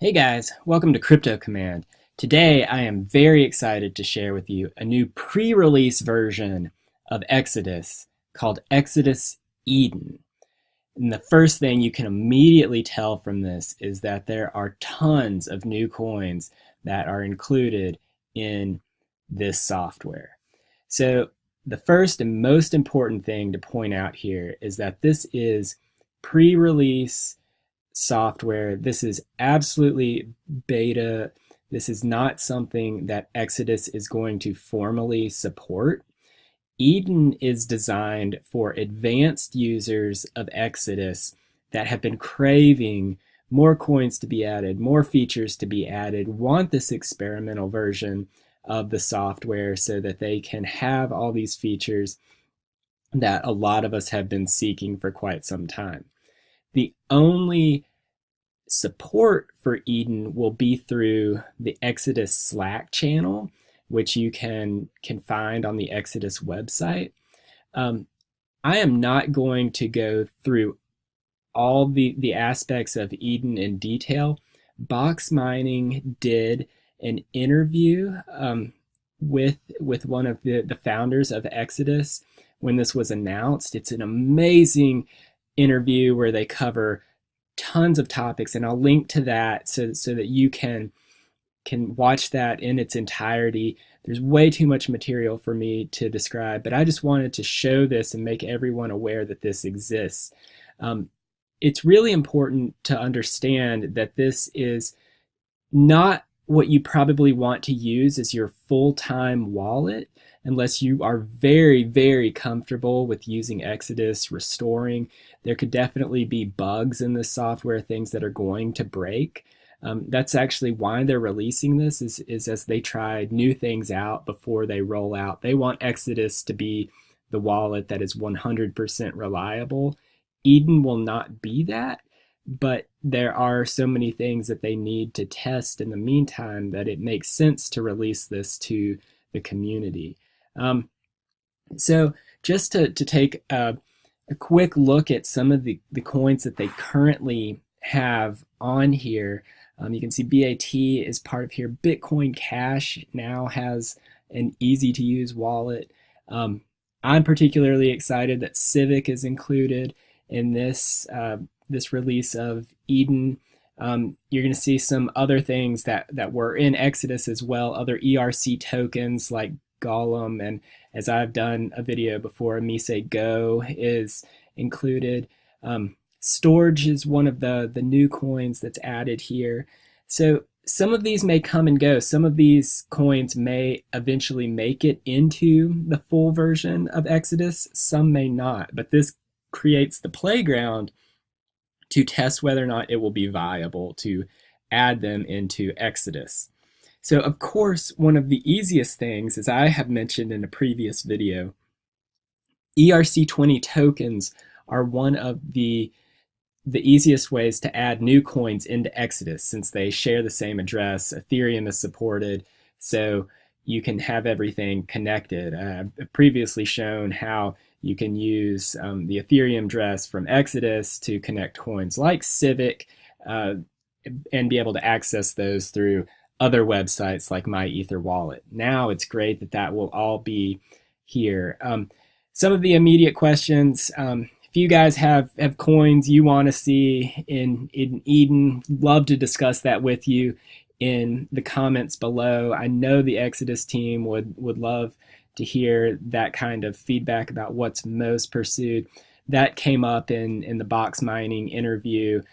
Hey guys, welcome to Crypto Command. Today I am very excited to share with you a new pre-release version of Exodus called Exodus Eden. And the first thing you can immediately tell from this is that there are tons of new coins that are included in this software. So the first and most important thing to point out here is that this is pre-release software. This is absolutely beta. This is not something that Exodus is going to formally support. Eden is designed for advanced users of Exodus that have been craving more coins to be added, more features to be added, want this experimental version of the software so that they can have all these features that a lot of us have been seeking for quite some time. The only support for Eden will be through the Exodus Slack channel, which you can find on the Exodus website. I am not going to go through all the aspects of Eden in detail. Box Mining did an interview with one of the founders of Exodus when this was announced. It's an amazing interview where they cover tons of topics, and I'll link to that so that you can watch that in its entirety. There's way too much material for me to describe, but I just wanted to show this and make everyone aware that this exists. It's really important to understand that this is not what you probably want to use as your full-time wallet unless you are very, very comfortable with using Exodus, restoring. There could definitely be bugs in this software, things that are going to break. That's actually why they're releasing this, is as they try new things out before they roll out. They want Exodus to be the wallet that is 100% reliable. Eden will not be that, but there are so many things that they need to test in the meantime that it makes sense to release this to the community. So just to take a quick look at some of the coins that they currently have on here, you can see BAT is part of here. Bitcoin Cash now has an easy to use wallet. I'm particularly excited that Civic is included in this release of Eden. You're going to see some other things that were in Exodus as well, other ERC tokens like Golem, and as I've done a video before, Mise Go is included. Storage is one of the new coins that's added here. So some of these may come and go. Some of these coins may eventually make it into the full version of Exodus. Some may not, but this creates the playground to test whether or not it will be viable to add them into Exodus. So of course, one of the easiest things, as I have mentioned in a previous video, ERC20 tokens are one of the easiest ways to add new coins into Exodus since they share the same address. Ethereum is supported, so you can have everything connected. I've previously shown how you can use the Ethereum address from Exodus to connect coins like Civic and be able to access those through other websites like MyEtherWallet. Now it's great that that will all be here. Some of the immediate questions, if you guys have coins you want to see in Eden, love to discuss that with you in the comments below. I know the Exodus team would love to hear that kind of feedback about what's most pursued. That came up in the Box Mining interview.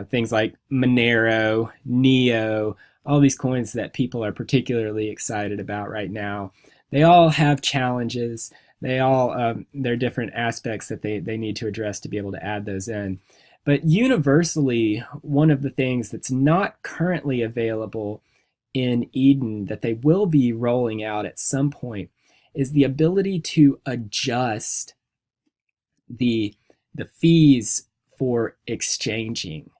Things like Monero, Neo, all these coins that people are particularly excited about right now. They all have challenges. They all, there are different aspects that they need to address to be able to add those in. But universally, one of the things that's not currently available in Eden that they will be rolling out at some point is the ability to adjust the fees for exchanging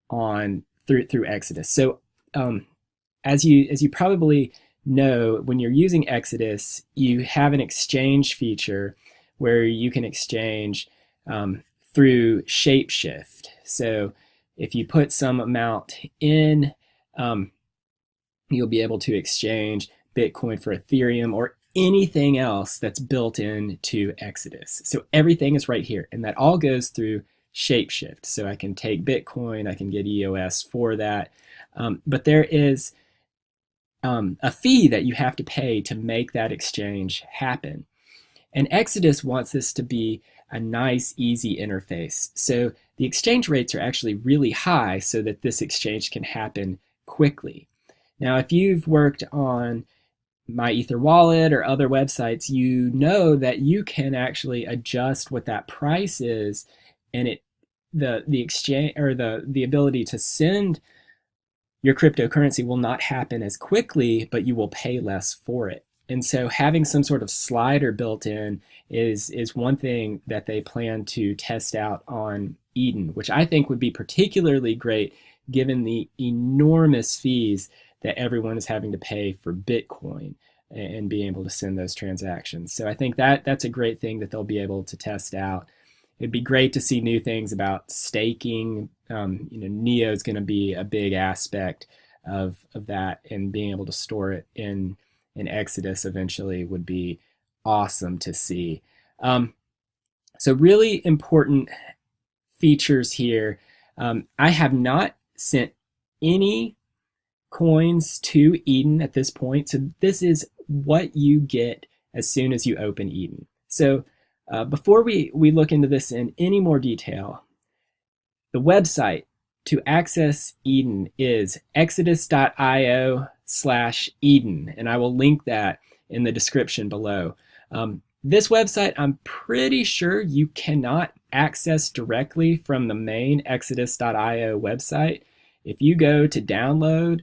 on through Exodus. So as you probably know, when you're using Exodus, you have an exchange feature where you can exchange through Shapeshift. So if you put some amount in you'll be able to exchange Bitcoin for Ethereum or anything else that's built into Exodus. So everything is right here, and that all goes through Shapeshift. So I can take Bitcoin, I can get EOS for that, but there is a fee that you have to pay to make that exchange happen. And Exodus wants this to be a nice, easy interface. So the exchange rates are actually really high so that this exchange can happen quickly. Now, if you've worked on MyEtherWallet or other websites, you know that you can actually adjust what that price is, and the exchange or the ability to send your cryptocurrency will not happen as quickly, but you will pay less for it. And so having some sort of slider built in is one thing that they plan to test out on Eden, which I think would be particularly great given the enormous fees that everyone is having to pay for Bitcoin and being able to send those transactions. So I think that's a great thing that they'll be able to test out. It'd be great to see new things about staking. Neo is going to be a big aspect of that, and being able to store it in Exodus eventually would be awesome to see. So really important features here. I have not sent any coins to Eden at this point, so this is what you get as soon as you open Eden. So before we look into this in any more detail, the website to access Eden is exodus.io/Eden, and I will link that in the description below. This website, I'm pretty sure you cannot access directly from the main exodus.io website. If you go to download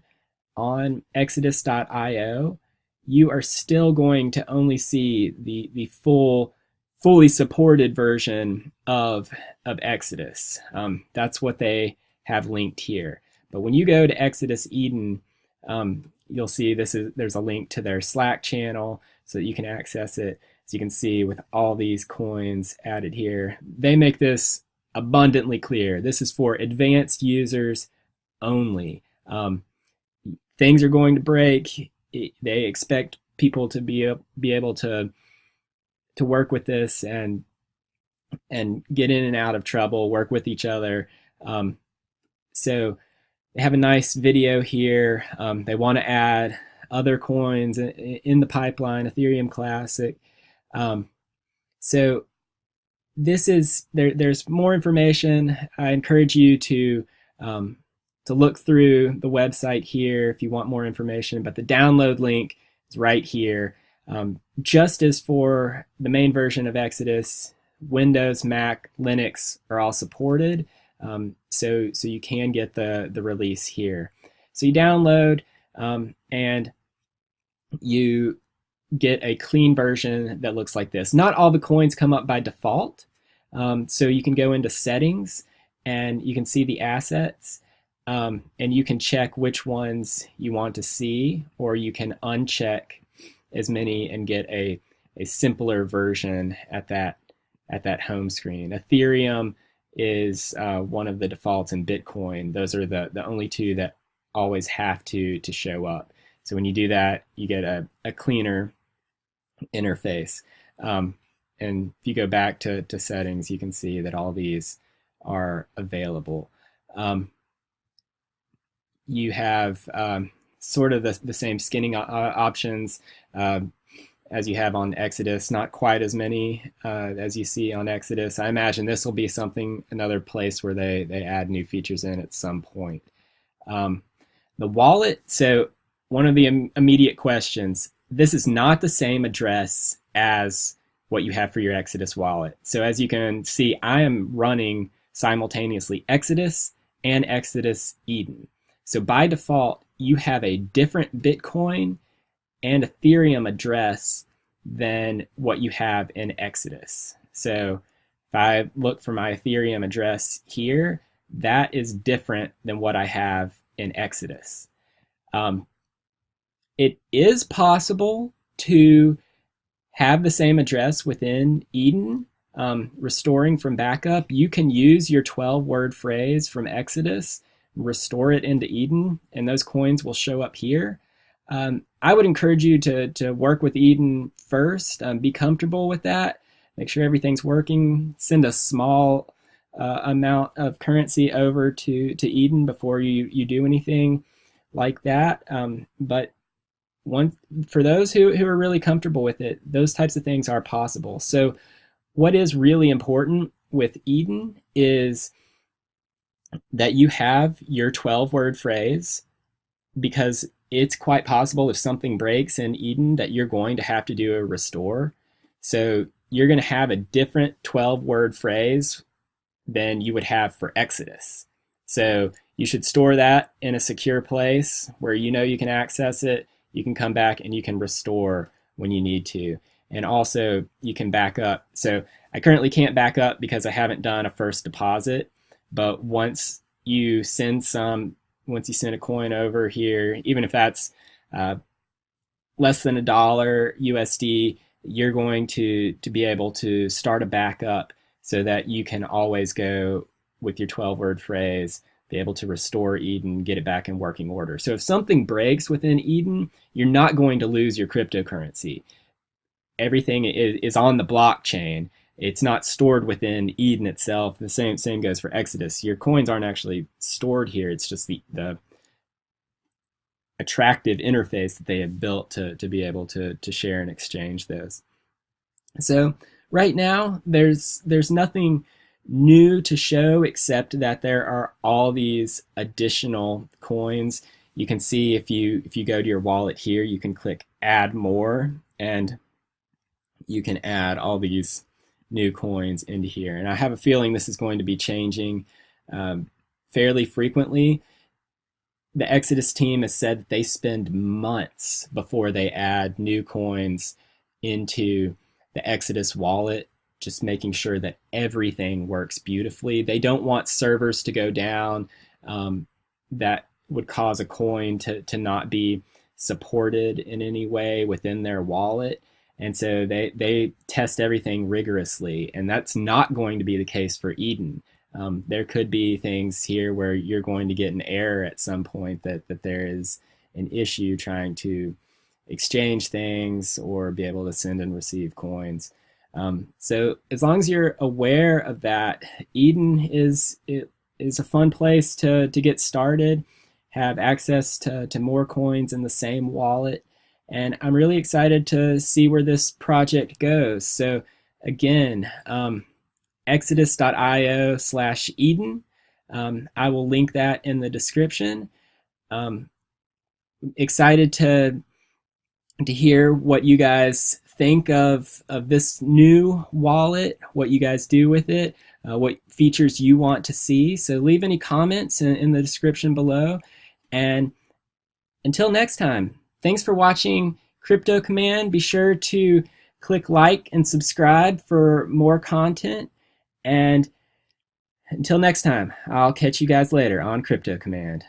on exodus.io, you are still going to only see the fully supported version of Exodus. That's what they have linked here. But when you go to Exodus Eden, you'll see there's a link to their Slack channel so that you can access it. As you can see, with all these coins added here, they make this abundantly clear. This is for advanced users only. Things are going to break. They expect people to be able to work with this and get in and out of trouble, work with each other. So they have a nice video here. They want to add other coins in the pipeline, Ethereum Classic. So this is there's more information. I encourage you to look through the website here if you want more information, but the download link is right here. Just as for the main version of Exodus, Windows, Mac, Linux are all supported. So you can get the release here. So you download and you get a clean version that looks like this. Not all the coins come up by default. So you can go into settings and you can see the assets, and you can check which ones you want to see, or you can uncheck as many and get a simpler version at that home screen. Ethereum is one of the defaults, in Bitcoin. Those are the only two that always have to show up. So when you do that, you get a cleaner interface. And if you go back to settings, you can see that all these are available. You have sort of the same skinning options as you have on Exodus, not quite as many as you see on Exodus. I imagine this will be another place where they add new features in at some point. The wallet, so one of the immediate questions, this is not the same address as what you have for your Exodus wallet. So as you can see, I am running simultaneously Exodus and Exodus Eden. So by default, you have a different Bitcoin and Ethereum address than what you have in Exodus. So if I look for my Ethereum address here, that is different than what I have in Exodus. It is possible to have the same address within Eden. Restoring from backup, you can use your 12-word phrase from Exodus, restore it into Eden, and those coins will show up here. I would encourage you to work with Eden first, be comfortable with that, make sure everything's working, send a small amount of currency over to Eden before you do anything like that. But for those who are really comfortable with it, those types of things are possible. So what is really important with Eden is that you have your 12-word phrase, because it's quite possible if something breaks in Eden that you're going to have to do a restore. So you're going to have a different 12-word phrase than you would have for Exodus. So you should store that in a secure place where you know you can access it. You can come back and you can restore when you need to. And also you can back up. So I currently can't back up because I haven't done a first deposit, but once you send a coin over here, even if that's less than $1 USD, you're going to be able to start a backup so that you can always go with your 12-word phrase, be able to restore Eden, get it back in working order. So if something breaks within Eden, you're not going to lose your cryptocurrency. Everything is on the blockchain. It's not stored within Eden itself. The same goes for Exodus. Your coins aren't actually stored here. It's just the attractive interface that they have built to be able to share and exchange those. So right now, there's nothing new to show except that there are all these additional coins. You can see if you go to your wallet here, you can click add more, and you can add all these new coins into here. And I have a feeling this is going to be changing fairly frequently. The Exodus team has said that they spend months before they add new coins into the Exodus wallet, just making sure that everything works beautifully. They don't want servers to go down that would cause a coin to not be supported in any way within their wallet. And so they test everything rigorously, and that's not going to be the case for Eden. There could be things here where you're going to get an error at some point that there is an issue trying to exchange things or be able to send and receive coins. So as long as you're aware of that, Eden is a fun place to get started, have access to more coins in the same wallet. And I'm really excited to see where this project goes. So again, exodus.io/Eden. I will link that in the description. Excited to hear what you guys think of this new wallet, what you guys do with it, what features you want to see. So leave any comments in the description below. And until next time, thanks for watching Crypto Command. Be sure to click like and subscribe for more content. And until next time, I'll catch you guys later on Crypto Command.